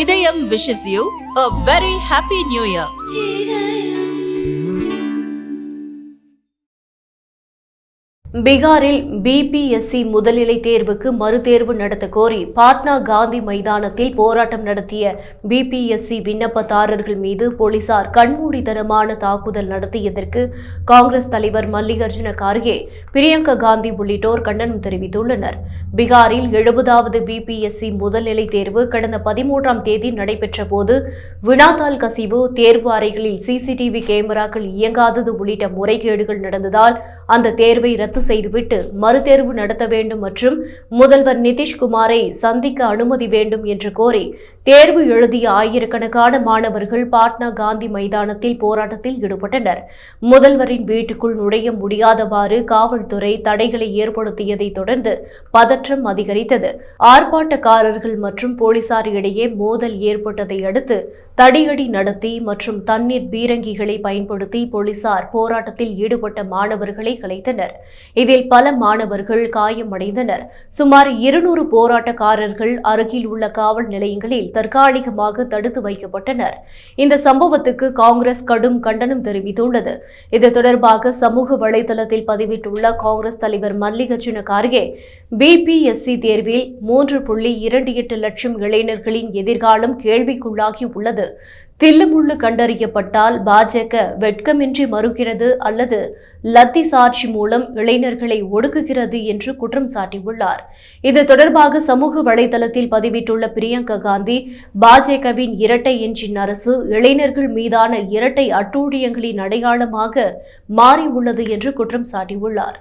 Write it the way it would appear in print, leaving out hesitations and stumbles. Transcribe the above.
இதயம் wishes you a very happy new year. பீகாரில் BPSC முதல்நிலை தேர்வுக்கு மறுதேர்வு நடத்த கோரி பாட்னா காந்தி மைதானத்தில் போராட்டம் நடத்திய பிபிஎஸ்சி விண்ணப்பதாரர்கள் மீது போலீசார் கண்மூடித்தனமான தாக்குதல் நடத்தியதற்கு காங்கிரஸ் தலைவர் மல்லிகார்ஜுன கார்கே, பிரியங்கா காந்தி உள்ளிட்டோர் கண்டனம் தெரிவித்துள்ளனர். பீகாரில் 70வது பிபிஎஸ்சி முதல்நிலை தேர்வு கடந்த 13ஆம் தேதி நடைபெற்ற போது வினாத்தாள் கசிவு, தேர்வு அறைகளில் சிசிடிவி கேமராக்கள் இயங்காதது உள்ளிட்ட முறைகேடுகள் நடந்ததால் அந்த தேர்வை ரத்து செய்துவிட்டு மறுதேர்வு நடத்த வேண்டும் மற்றும் முதல்வர் நிதிஷ்குமாரை சந்திக்க அனுமதி வேண்டும் என்று கோரி தேர்வு எழுதிய ஆயிரக்கணக்கான மாணவர்கள் பாட்னா காந்தி மைதானத்தில் போராட்டத்தில் ஈடுபட்டனர். முதல்வரின் வீட்டுக்குள் நுழைய முடியாதவாறு காவல்துறை தடைகளை ஏற்படுத்தியதை தொடர்ந்து பதற்றம் அதிகரித்தது. ஆர்ப்பாட்டக்காரர்கள் மற்றும் போலீசார் இடையே மோதல் ஏற்பட்டதை அடுத்து தடியடி நடத்தி மற்றும் தண்ணீர் பீரங்கிகளை பயன்படுத்தி போலீசார் போராட்டத்தில் ஈடுபட்ட மாணவர்களை கலைத்தனர். இதில் பல மாணவர்கள் காயமடைந்தனர். சுமார் 200 போராட்டக்காரர்கள் அருகில் உள்ள காவல் நிலையங்களில் தற்காலிகமாக தடுத்து வைக்கப்பட்டனர். இந்த சம்பவத்துக்கு காங்கிரஸ் கடும் கண்டனம் தெரிவித்துள்ளது. இது தொடர்பாக சமூக வலைதளத்தில் பதிவிட்டுள்ள காங்கிரஸ் தலைவர் மல்லிகார்ஜுன கார்கே, பிபிஎஸ்சி தேர்வில் 3.28 லட்சம் இளைஞர்களின் எதிர்காலம் கேள்விக்குள்ளாகி உள்ளது. தில்லுமுள்ளு கண்டறியப்பட்டால் பாஜக வெட்கமின்றி மறுக்கிறது அல்லது லத்தி சாட்சி மூலம் இளைஞர்களை ஒடுக்குகிறது என்று குற்றம் சாட்டியுள்ளார். இது தொடர்பாக சமூக வலைதளத்தில் பதிவிட்டுள்ள பிரியங்கா காந்தி, பாஜகவின் இரட்டை என்ஜின் அரசு இளைஞர்கள் மீதான இரட்டை அட்டூழியங்களின் அடையாளமாக மாறியுள்ளது என்று குற்றம் சாட்டியுள்ளார்.